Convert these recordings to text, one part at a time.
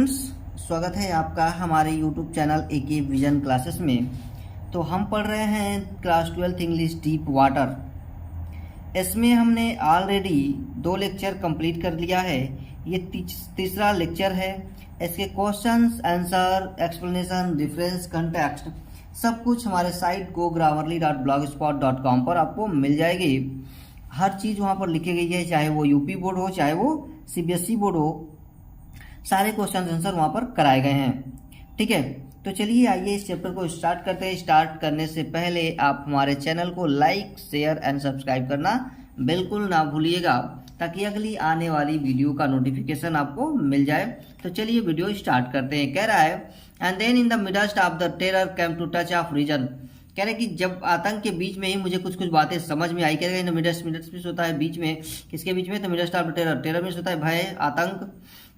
Students, स्वागत है आपका हमारे YouTube channel AK vision classes में। तो हम पढ़ रहे हैं क्लास 12 इंग्लिश डीप वाटर। इसमें हमने ऑलरेडी 2 लेक्चर कंप्लीट कर लिया है। ये तीसरा लेक्चर है। इसके questions, answer, explanation, difference, context सब कुछ हमारे साइट gogrammarly.blogspot.com पर आपको मिल जाएगी। हर चीज़ वहाँ पर लिखी गई है, चाहे वो यूपी बोर्ड हो चाहे वो सीबीएसई बोर्ड हो, सारे क्वेश्चन आंसर वहाँ पर कराए गए हैं। ठीक है, तो चलिए आइए इस चैप्टर को स्टार्ट करते हैं। स्टार्ट करने से पहले आप हमारे चैनल को लाइक, शेयर एंड सब्सक्राइब करना बिल्कुल ना भूलिएगा, ताकि अगली आने वाली वीडियो का नोटिफिकेशन आपको मिल जाए। तो चलिए वीडियो स्टार्ट करते हैं। कह रहा है and then in the midst of the terror came to touch of reason. कह रहे कि जब आतंक के बीच में ही मुझे कुछ कुछ बातें समझ में आई। कह रहे इन द मिडस्ट मीन्स होता है बीच में, किसके बीच में? तो midst of the terror, terror means होता है भय, आतंक।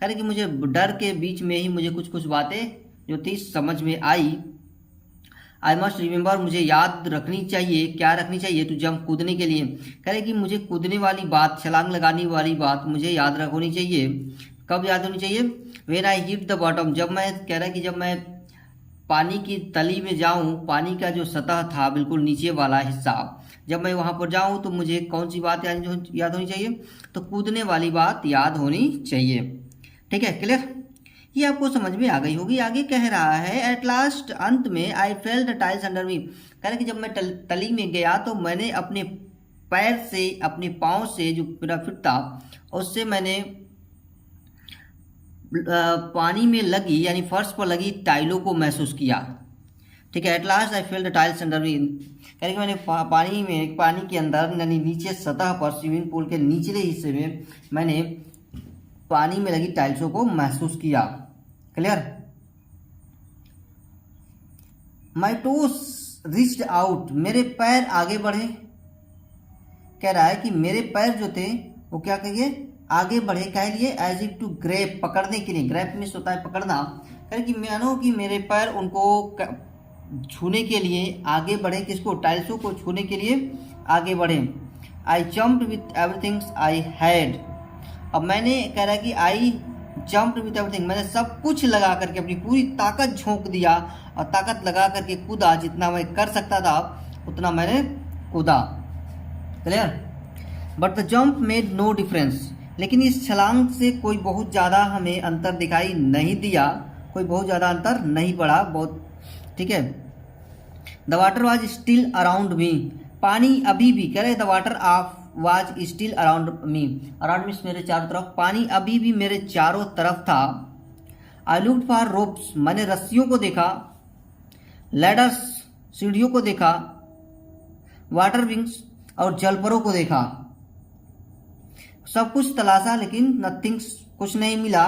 कह रहे कि मुझे डर के बीच में ही मुझे कुछ कुछ बातें जो थी समझ में आई। आई मस्ट रिमेंबर, मुझे याद रखनी चाहिए। क्या रखनी चाहिए? टू जंप, कूदने के लिए। कह रहे कि मुझे कूदने वाली बात, छलांग लगाने वाली बात मुझे याद होनी चाहिए। कब याद होनी चाहिए? When I hit the bottom, जब मैं, कह रहा है कि जब मैं पानी की तली में जाऊं, पानी का जो सतह था बिल्कुल नीचे वाला हिस्सा, जब मैं वहां पर जाऊं तो मुझे कौन सी बात याद होनी चाहिए? तो कूदने वाली बात याद होनी चाहिए। ठीक है, क्लियर? ये आपको समझ में आ गई होगी। आगे कह रहा है एट लास्ट, अंत में, I felt the tiles under मी। कह रहे कि जब मैं तली में गया तो मैंने अपने पैर से, अपने पाँव से, जो मेरा फिट था उससे मैंने पानी में लगी यानी फर्श पर लगी टाइलों को महसूस किया। ठीक है, at last I felt the tiles under मी। कह रहे कि मैंने पानी के अंदर यानी नीचे सतह पर, स्विमिंग पूल के निचले हिस्से में मैंने पानी में लगी टाइल्सों को महसूस किया। क्लियर? माई टोस रिच्ड आउट, मेरे पैर आगे बढ़े। कह रहा है कि मेरे पैर जो थे वो क्या कहिए? आगे बढ़े। कह लिए एज इफ टू ग्रैब, पकड़ने के लिए। ग्रैब मीन्स होता है पकड़ना। कह कि मानो कि मेरे पैर उनको छूने के लिए आगे बढ़े। किसको? टाइल्सों को छूने के लिए आगे बढ़े। आई jumped with everything I had. अब मैंने, कह रहा है कि आई जम्प्ड विथ एवरीथिंग, मैंने सब कुछ लगा करके अपनी पूरी ताकत झोंक दिया और ताकत लगा करके कूदा। जितना मैं कर सकता था उतना मैंने कूदा। Clear? But the jump made no difference, लेकिन इस छलांग से कोई बहुत ज़्यादा हमें अंतर दिखाई नहीं दिया, कोई बहुत ज़्यादा अंतर नहीं पड़ा। बहुत ठीक है। The water was still around me, पानी अभी भी, कह रहे the water of was still around me. Around means मेरे चारों तरफ, पानी अभी भी मेरे चारों तरफ था। आई लुक्ड फॉर रोप्स, मैंने रस्सियों को देखा। लैडर्स, सीढ़ियों को देखा। वाटर विंग्स, और जलपरों को देखा। सब कुछ तलाशा लेकिन नथिंग, कुछ नहीं मिला।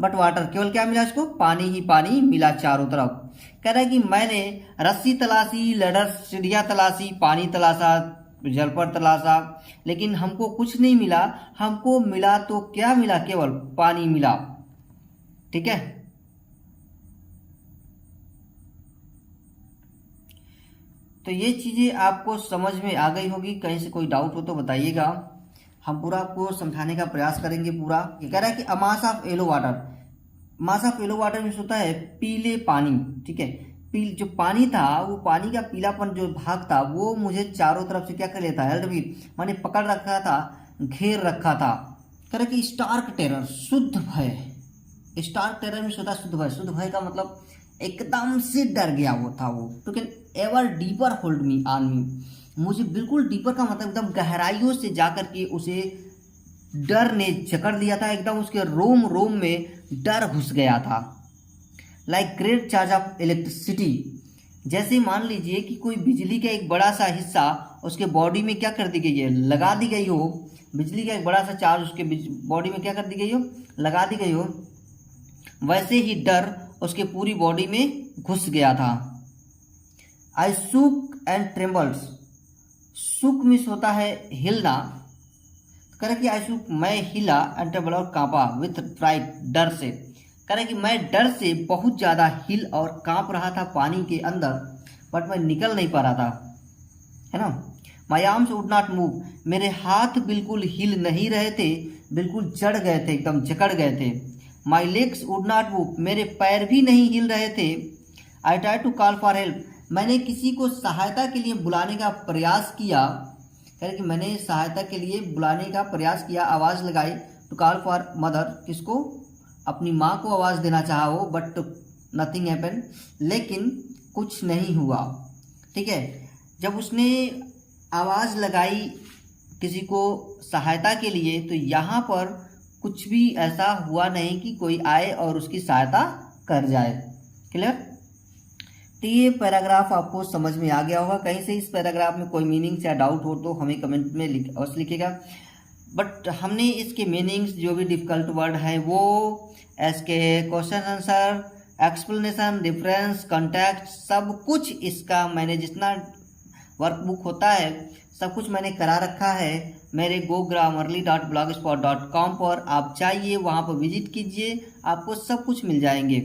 बट वाटर, केवल क्या मिला इसको? पानी ही पानी मिला चारों तरफ। कह रहा है कि मैंने रस्सी तलाशी, लैडर्स, सीढ़ियां तलाशी, पानी तलाशा, जलपर तलाशा, लेकिन हमको कुछ नहीं मिला। हमको मिला तो क्या मिला? केवल पानी मिला। ठीक है, तो ये चीजें आपको समझ में आ गई होगी। कहीं से कोई डाउट हो तो बताइएगा, हम पूरा आपको समझाने का प्रयास करेंगे पूरा। ये कह रहा है कि a mass of yellow water, mass of yellow water means होता है पीले पानी। ठीक है, जो पानी था वो पानी का पीलापन जो भाग था वो मुझे चारों तरफ से क्या कर लेता है? मैंने पकड़ रखा था, घेर रखा था। कह रहा कि स्टार्क टेरर, शुद्ध भय। स्टार्क टेरर में होता है शुद्ध भय। शुद्ध भय का मतलब एकदम से डर गया वो था वो। तो can ever deeper hold me on me, मुझे बिल्कुल डीपर का मतलब एकदम गहराइयों से जाकर के उसे डर ने जकड़ लिया था। एकदम उसके रोम रोम में डर घुस गया था। Like great charge of electricity, जैसे मान लीजिए कि कोई बिजली का एक बड़ा सा हिस्सा उसके बॉडी में क्या कर दी गई है? लगा दी गई हो। बिजली का एक बड़ा सा चार्ज उसके बॉडी में क्या कर दी गई हो? लगा दी गई हो। वैसे ही डर उसके पूरी बॉडी में घुस गया था। आई सुक एंड ट्रेम्बल्स, सुक मिस होता है हिलना। करे कि आई सुक, मैं हिला, एंड ट्रेम्बल और कांपा, विथ फ्राइट, डर से। करे कि मैं डर से बहुत ज़्यादा हिल और कांप रहा था पानी के अंदर, बट मैं निकल नहीं पा रहा था, है ना। My arms would not move, मेरे हाथ बिल्कुल हिल नहीं रहे थे, बिल्कुल जड़ गए थे, एकदम जकड़ गए थे। My legs would not move, मेरे पैर भी नहीं हिल रहे थे। I try to call for help, मैंने किसी को सहायता के लिए बुलाने का प्रयास किया। कह रहे कि मैंने सहायता के लिए बुलाने का प्रयास किया, आवाज़ लगाई। टू कॉल फॉर मदर, किसको? अपनी माँ को आवाज़ देना चाहा वो, बट नथिंग हैपन, लेकिन कुछ नहीं हुआ। ठीक है, जब उसने आवाज़ लगाई किसी को सहायता के लिए तो यहाँ पर कुछ भी ऐसा हुआ नहीं कि कोई आए और उसकी सहायता कर जाए। क्लियर? तो ये पैराग्राफ आपको समझ में आ गया होगा। कहीं से इस पैराग्राफ में कोई मीनिंग्स या डाउट हो तो हमें कमेंट में अवश्य लिखेगा। बट हमने इसके मीनिंग्स जो भी डिफिकल्ट वर्ड है वो इसके question answer, explanation, difference, contact, सब कुछ इसका मैंने जितना वर्कबुक होता है सब कुछ मैंने करा रखा है मेरे gogrammarly.blogspot.com पर। आप चाहिए वहाँ पर विजिट कीजिए, आपको सब कुछ मिल जाएंगे।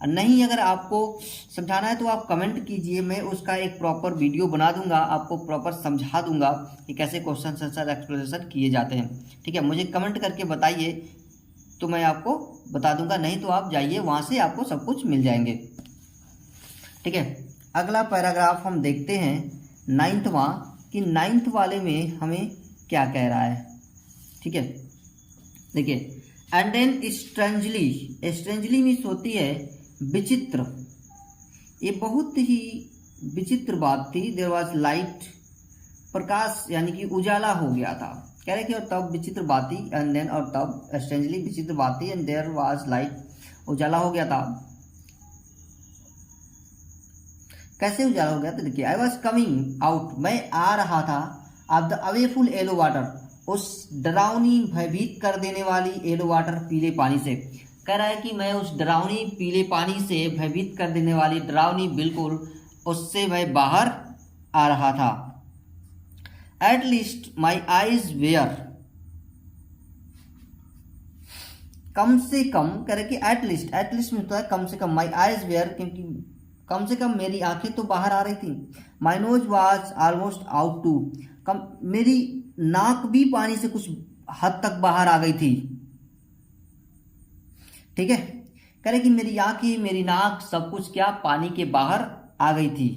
नहीं अगर आपको समझाना है तो आप कमेंट कीजिए, मैं उसका एक प्रॉपर वीडियो बना दूंगा, आपको प्रॉपर समझा दूंगा कि कैसे क्वेश्चन आंसर एक्सप्लेनेशन किए जाते हैं। ठीक है, मुझे कमेंट करके बताइए तो मैं आपको बता दूंगा, नहीं तो आप जाइए वहाँ से आपको सब कुछ मिल जाएंगे। ठीक है, अगला पैराग्राफ हम देखते हैं 9वां कि 9th वाले में हमें क्या कह रहा है। ठीक है, देखिए, and then strangely, strangely means होती है विचित्र। ये बहुत ही विचित्र बात थी। देयर वाज लाइट, प्रकाश यानी कि उजाला हो गया था। कह रहे कि और तब विचित्र बात थी, एंड देन और तब स्ट्रेंजली विचित्र बात थी, एंड देयर वाज लाइट, उजाला हो गया था। कैसे उजाला हो गया? तो देखिए, आई वॉज कमिंग आउट, मैं आ रहा था, ऑफ द अवेफुल येलो वाटर, उस डरावनी भयभीत कर देने वाली येलो वाटर, पीले पानी से। कह रहा है कि मैं उस डरावनी पीले पानी से, भयभीत कर देने वाली डरावनी, बिल्कुल उससे मैं बाहर आ रहा था। At least my eyes were, कम से कम, कह रहे कि एट लीस्ट में होता है कम से कम, माई आईज वेयर, क्योंकि कम से कम मेरी आंखें तो बाहर आ रही थी। My nose was almost out too, कम मेरी नाक भी पानी से कुछ हद तक बाहर आ गई थी। ठीक है, कह रहे कि मेरी आंखें, मेरी नाक, सब कुछ क्या पानी के बाहर आ गई थी।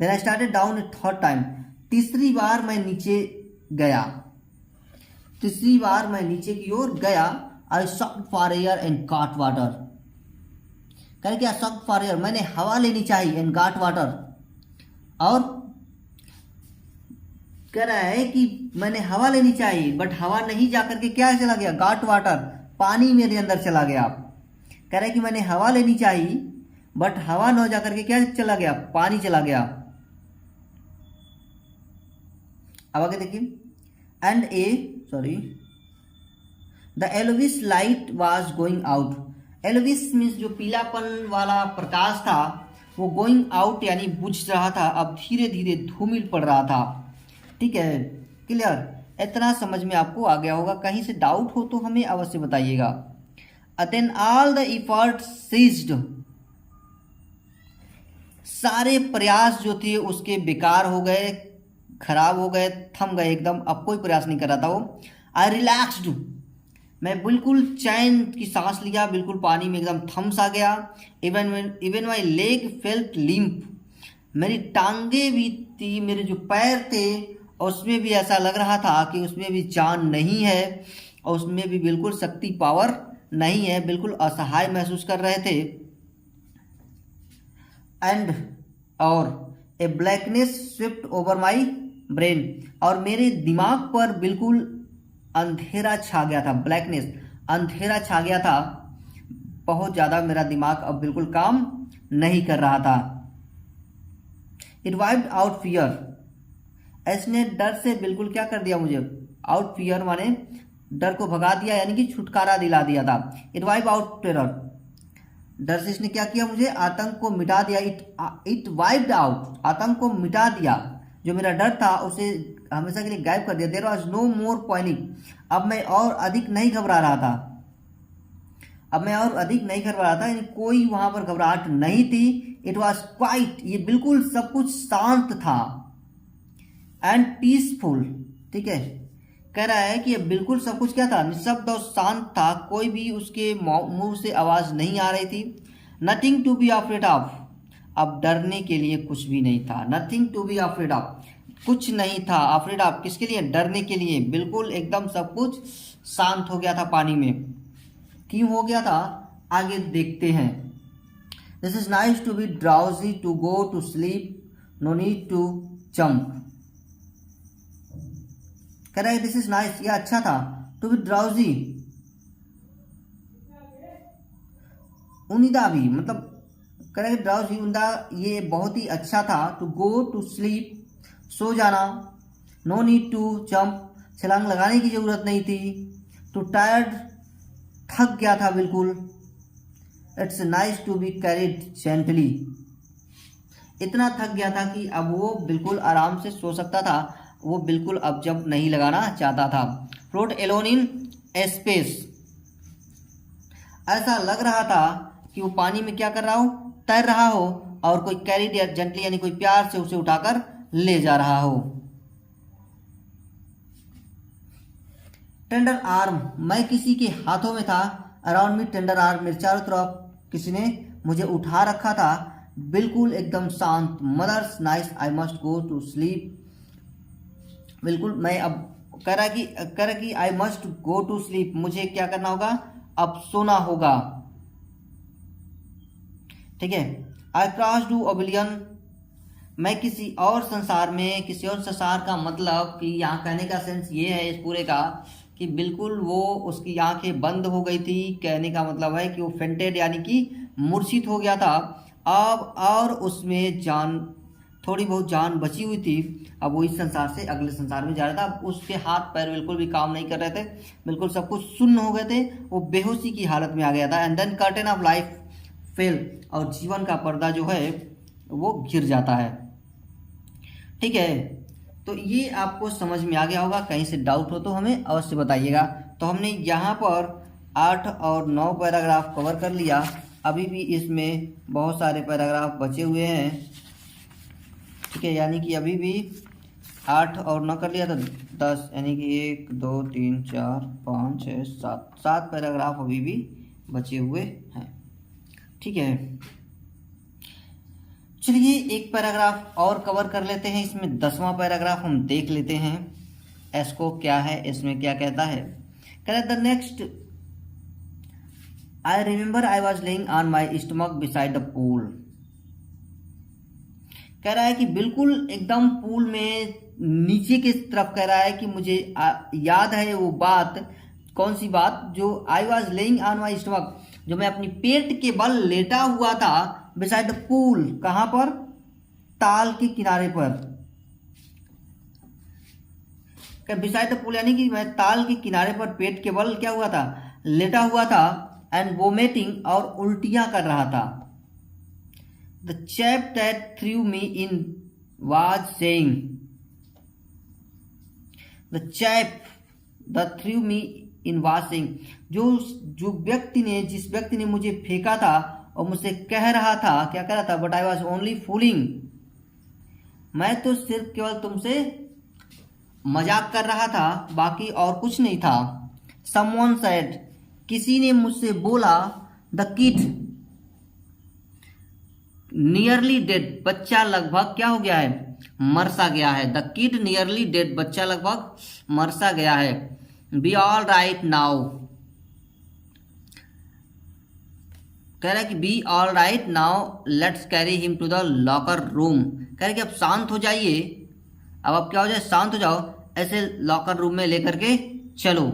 Then I started down a third time, तीसरी बार मैं नीचे गया, तीसरी बार मैं नीचे की ओर गया। I sucked for air and got water, कह रहे क्या? सॉक्ड फॉर एयर, मैंने हवा लेनी चाहिए, एंड गॉट वाटर, और कह रहा है कि मैंने हवा लेनी चाहिए बट हवा नहीं जाकर के क्या चला गया? गॉट वाटर, पानी मेरे अंदर चला गया। कह रहा है कि मैंने हवा लेनी चाहिए बट हवा न जाकर के क्या चला गया? पानी चला गया। अब आगे देखिए, and the yellowish light was going out, yellowish means जो पीलापन वाला प्रकाश था वो गोइंग आउट यानी बुझ रहा था, अब धीरे धीरे धूमिल पड़ रहा था। ठीक है, क्लियर? इतना समझ में आपको आ गया होगा। कहीं से डाउट हो तो हमें अवश्य बताइएगा। Then all the effort ceased, सारे प्रयास जो थे उसके बेकार हो गए, खराब हो गए, थम गए एकदम, अब कोई प्रयास नहीं कर रहा था वो। आई रिलैक्स्ड, मैं बिल्कुल चैन की सांस लिया, बिल्कुल पानी में एकदम थम सा गया। Even my leg felt limp, मेरी टांगे भी थी, मेरे जो पैर थे उसमें भी ऐसा लग रहा था कि उसमें भी जान नहीं है और उसमें भी बिल्कुल शक्ति पावर नहीं है, बिल्कुल असहाय महसूस कर रहे थे। एंड और a blackness swift over my brain, और मेरे दिमाग पर बिल्कुल अंधेरा छा गया था। ब्लैकनेस, अंधेरा छा गया था, बहुत ज़्यादा मेरा दिमाग अब बिल्कुल काम नहीं कर रहा था। इट वाइप्ड आउट फियर, इसने डर से बिल्कुल क्या कर दिया मुझे? आउट फियर माने डर को भगा दिया, यानी कि छुटकारा दिला दिया था। इट वाइप आउट टेरर, डर से इसने क्या किया? मुझे आतंक को मिटा दिया। इट वाइप्ड आउट, आतंक को मिटा दिया, जो मेरा डर था उसे हमेशा के लिए गायब कर दिया। There was no more panic, अब मैं और अधिक नहीं घबरा रहा था, अब मैं और अधिक नहीं घबरा रहा था, यानी कोई वहां पर घबराहट नहीं थी। इट वॉज क्वाइट, ये बिल्कुल सब कुछ शांत था। एंड पीसफुल, ठीक है, कह रहा है कि अब बिल्कुल सब कुछ क्या था, निशब्द और शांत था, कोई भी उसके मुंह से आवाज़ नहीं आ रही थी। Nothing to be afraid of, अब डरने के लिए कुछ भी नहीं था। Nothing to be afraid of, कुछ नहीं था। अफ्रेड ऑफ किसके लिए, डरने के लिए। बिल्कुल एकदम सब कुछ शांत हो गया था पानी में। क्यों हो गया था, आगे देखते हैं। This is nice to be drowsy, to go to sleep, no need to jump. कह रहा है दिस इज नाइस, ये अच्छा था। टू बी ड्राउजी, उनिदा भी, मतलब कह रहा है ड्राउजी उनिदा, ये बहुत ही अच्छा था। टू गो टू स्लीप, सो जाना। नो नीड टू जंप, छलांग लगाने की जरूरत नहीं थी। टू टायर्ड, थक गया था बिल्कुल। It's nice to be carried gently, इतना थक गया था कि अब वो बिल्कुल आराम से सो सकता था। वो बिल्कुल अब जब नहीं लगाना चाहता था। फ्लोट एलोन इन स्पेस, ऐसा लग रहा था कि वो पानी में क्या कर रहा हो, तैर रहा हो, और कोई कैरिड या जेंटली यानी कोई प्यार से उसे उठाकर ले जा रहा हो। टेंडर आर्म, मैं किसी के हाथों में था। अराउंड मी टेंडर आर्म, मेरे चारों तरफ किसी ने मुझे उठा रखा था। बिल्कुल एकदम शांत। Mother's nice, I must go to sleep, बिल्कुल मैं अब कह रहा कि I must go to sleep, मुझे क्या करना होगा, अब सोना होगा। ठीक है। आई क्रॉस टू ओबिलियन, मैं किसी और संसार में, किसी और संसार का मतलब कि यहाँ कहने का सेंस ये है इस पूरे का कि बिल्कुल वो उसकी आंखें बंद हो गई थी। कहने का मतलब है कि वो फेंटेड यानी कि मूर्छित हो गया था अब, और उसमें जान, थोड़ी बहुत जान बची हुई थी। अब वो इस संसार से अगले संसार में जा रहा था। अब उसके हाथ पैर बिल्कुल भी काम नहीं कर रहे थे, बिल्कुल सब कुछ सुन्न हो गए थे। वो बेहोशी की हालत में आ गया था। And then curtain of life fell, और जीवन का पर्दा जो है वो गिर जाता है। ठीक है, तो ये आपको समझ में आ गया होगा। कहीं से डाउट हो तो हमें अवश्य बताइएगा। तो हमने यहाँ पर 8 और 9 पैराग्राफ कवर कर लिया। अभी भी इसमें बहुत सारे पैराग्राफ बचे हुए हैं। ठीक है, यानी कि अभी भी 8 और 9 कर लिया तो 10, यानी कि 1 2 3 4 5 6 7 पैराग्राफ अभी भी बचे हुए हैं। ठीक है, चलिए एक पैराग्राफ और कवर कर लेते हैं। इसमें 10वां पैराग्राफ हम देख लेते हैं। इसको क्या है, इसमें क्या कहता है। कह रहा है the next, I remember I was laying on my stomach beside the pool. कह रहा है कि बिल्कुल एकदम पूल में नीचे की तरफ, कह रहा है कि मुझे याद है वो बात। कौन सी बात, जो I was laying on my stomach, जो मैं अपनी पेट के बल लेटा हुआ था। बिसाइड द पूल, कहां पर, ताल के किनारे पर। बिसाइड द पूल यानी कि मैं ताल के किनारे पर पेट के बल क्या हुआ था, लेटा हुआ था। एंड वोमिटिंग, और उल्टियां कर रहा था। The chap that through me in was saying, the chap that through me in was saying, जो व्यक्ति ने, जिस व्यक्ति ने मुझे फेंका था और मुझसे कह रहा था, क्या कह रहा था, but I was only fooling, मैं तो सिर्फ केवल तुमसे मजाक कर रहा था, बाकी और कुछ नहीं था। समवन सेड, किसी ने मुझसे बोला, द किड नियरली डेड, बच्चा लगभग क्या हो गया है, मर सा गया है। द किड नियरली डेड, बच्चा लगभग मर सा गया है। बी ऑल राइट नाउ, कह रहा है कि be all right now let's carry him to the locker room. कह रहे कि अब शांत हो जाइए, अब आप क्या हो जाए, शांत हो जाओ, ऐसे लॉकर रूम में लेकर के चलो।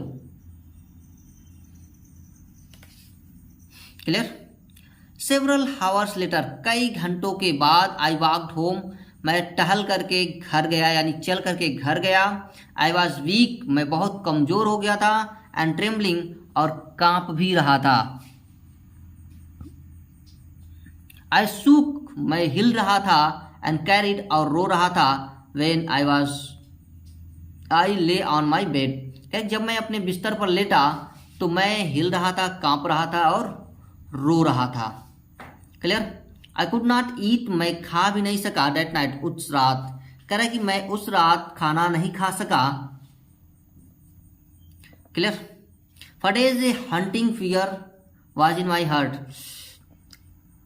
क्लियर। सेवरल हावर्स लेटर, कई घंटों के बाद, आई वॉक्ड होम, मैं टहल करके घर गया, यानी चल करके घर गया। आई वॉज वीक, मैं बहुत कमजोर हो गया था। एंड ट्रेम्बलिंग, और कांप भी रहा था। आई सूक, मैं हिल रहा था। एंड कैरिड, और रो रहा था। वेन आई ले ऑन माई बेड, जब मैं अपने बिस्तर पर लेटा तो मैं हिल रहा था, कांप रहा था और रो रहा था। Clear. I could not eat, मैं खा भी नहीं सका। दैट नाइट, उस रात, कह रहा है कि मैं उस रात खाना नहीं खा सका। Clear. What is a hunting fear was in my heart.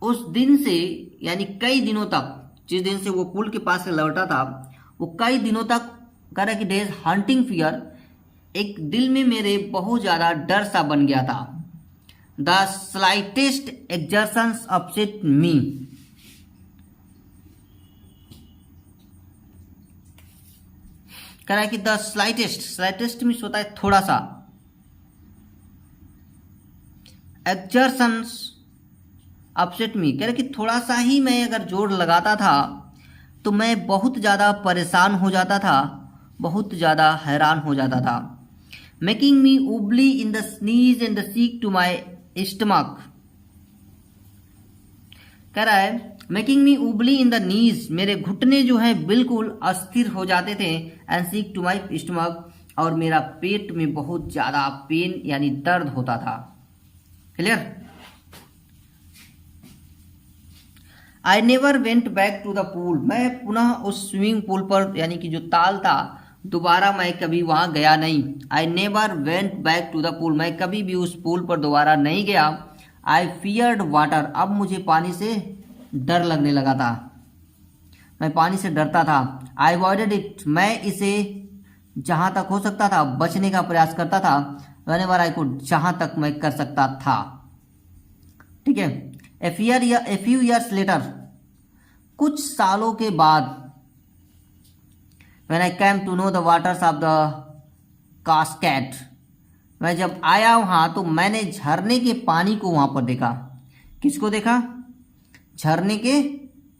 उस दिन से यानी कई दिनों तक, जिस दिन से वो पुल के पास से लौटा था, वो कई दिनों तक कह रहा कि डेज हंटिंग फियर, एक दिल में मेरे बहुत ज्यादा डर सा बन गया था। द स्लाइटेस्ट एक्सर्शंस अपसेट मी। कह रहा है कि द स्लाइटेस्ट मीन्स होता है थोड़ा सा, एक्सर्शंस अपसेट मी, कह रहा है कि थोड़ा सा ही मैं अगर जोर लगाता था तो मैं बहुत ज़्यादा परेशान हो जाता था, बहुत ज़्यादा हैरान हो जाता था। Making me wobbly in the knees and the sick to my stomach. कह रहा है making me wobbly in the knees, मेरे घुटने जो है बिल्कुल अस्थिर हो जाते थे, and sick to my stomach, और मेरा पेट में बहुत ज़्यादा पेन यानी दर्द होता था। Clear. I never went back to the pool, मैं पुनः उस स्विमिंग पूल पर यानी कि जो ताल था दोबारा मैं कभी वहां गया नहीं। I never went back to the pool, मैं कभी भी उस पूल पर दोबारा नहीं गया। आई फियर्ड वाटर, अब मुझे पानी से डर लगने लगा था, मैं पानी से डरता था। आई अवॉइडेड इट, मैं इसे जहां तक हो सकता था बचने का प्रयास करता था। व्हेनेवर आई कुड, जहां तक मैं कर सकता था। ठीक है। ए फ्यू ईयर्स लेटर, कुछ सालों के बाद, when I came to know the waters of the cascade, मैं जब आया वहां तो मैंने झरने के पानी को वहां पर देखा। किसको देखा? झरने के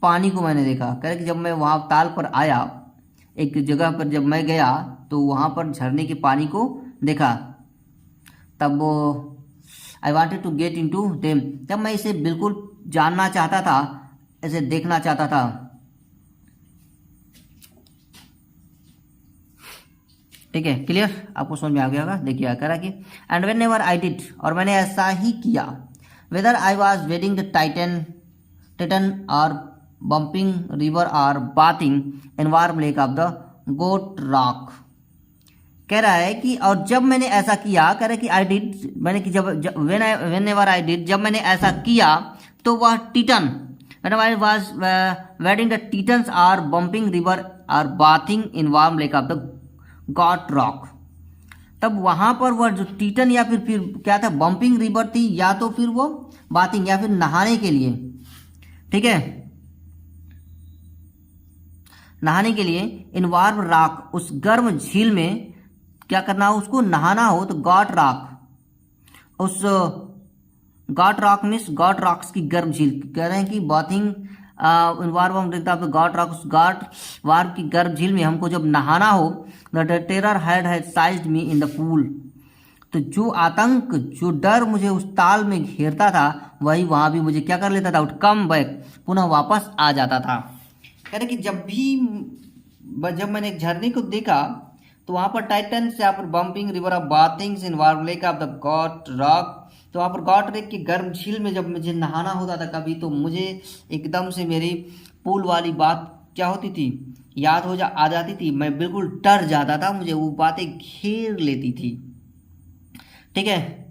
पानी को मैंने देखा। कह रहे कि जब मैं वहां ताल पर आया, एक जगह पर जब मैं गया तो वहां पर झरने के पानी को देखा, तब वो I wanted to get into them, तब मैं इसे बिल्कुल जानना चाहता था, इसे देखना चाहता था। ठीक है, क्लियर, आपको समझ में आ गया होगा। देखिए कह रहा कि and whenever I did, और मैंने ऐसा ही किया, whether I was wading the Tieton और बम्पिंग रिवर और bathing in warm lake of the Goat Rock. कह रहा है कि और जब मैंने ऐसा किया, कह रहा है कि आई डिड, मैंने कि जब वेन एवर आई डिड, जब मैंने ऐसा किया तो वह titan, when I was wading the titans are bumping river or bathing in warm lake of the goat rock, तब वहां पर वह जो टीटन या फिर क्या था, बम्पिंग रिवर थी, या तो फिर वो बाथिंग या फिर नहाने के लिए, ठीक है, नहाने के लिए इन वार्म रॉक, उस गर्म झील में क्या करना हो, उसको नहाना हो, तो गॉट रॉक, उस got rock means got rocks की गर्म झील, कह रहे हैं कि बाथिंग गॉट रॉक, उस गॉट वार्म की गर्म झील में हमको जब नहाना हो, the terror had sized me in the pool, तो जो आतंक, जो डर मुझे उस ताल में घेरता था, वही वहां भी मुझे क्या कर लेता था, उठ कम बैक, पुनः वापस आ जाता था। कह रहे कि जब मैंने एक झरने को देखा तो वहां पर टाइटन से, यहाँ पर bumping river of bathings in warm lake of the goat rock, तो वहाँ पर गॉट रेक की गर्म झील में जब मुझे नहाना होता था कभी, तो मुझे एकदम से मेरी पूल वाली बात क्या होती थी, याद आ जाती थी, मैं बिल्कुल डर जाता था, मुझे वो बातें घेर लेती थी। ठीक है।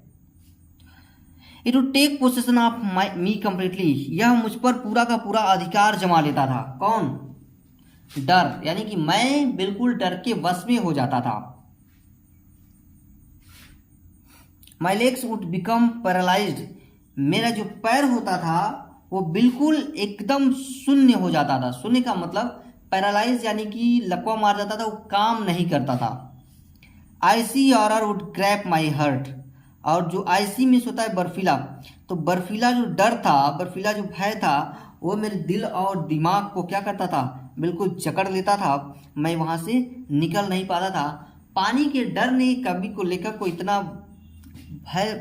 It would take possession of me completely, यह मुझ पर पूरा का पूरा अधिकार जमा लेता था। कौन? डर, यानी कि मैं बिल्कुल डर के वश में हो जाता था। माई लेग्स वुड बिकम पैरालाइज्ड, मेरा जो पैर होता था वो बिल्कुल एकदम शून्य हो जाता था। शून्य का मतलब पैरालाइज यानी कि लकवा मार जाता था, वो काम नहीं करता था। Icy horror would grab my heart, और जो आईसी मीन्स होता है बर्फीला, तो बर्फीला जो डर था, बर्फीला जो भय था, वो मेरे दिल और दिमाग को क्या करता था, बिल्कुल जकड़ लेता था, मैं वहां से निकल नहीं पाता था। पानी के डर ने कवि को लेकर को इतना भय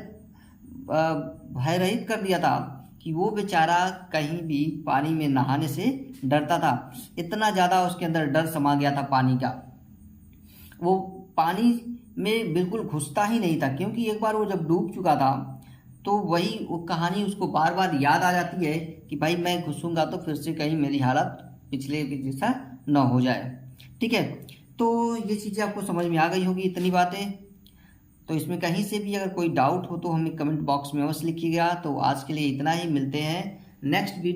रहित कर दिया था कि वो बेचारा कहीं भी पानी में नहाने से डरता था, इतना ज़्यादा उसके अंदर डर समा गया था पानी का। वो पानी में बिल्कुल घुसता ही नहीं था, क्योंकि एक बार वो जब डूब चुका था तो वही वो कहानी उसको बार बार याद आ जाती है कि भाई मैं घुसूंगा तो फिर से कहीं मेरी हालत पिछले के जैसा न हो जाए। ठीक है, तो ये चीज़ें आपको समझ में आ गई होगी, इतनी बातें। तो इसमें कहीं से भी अगर कोई डाउट हो तो हमें कमेंट बॉक्स में अवश्य लिखिएगा। तो आज के लिए इतना ही, मिलते हैं नेक्स्ट वीडियो।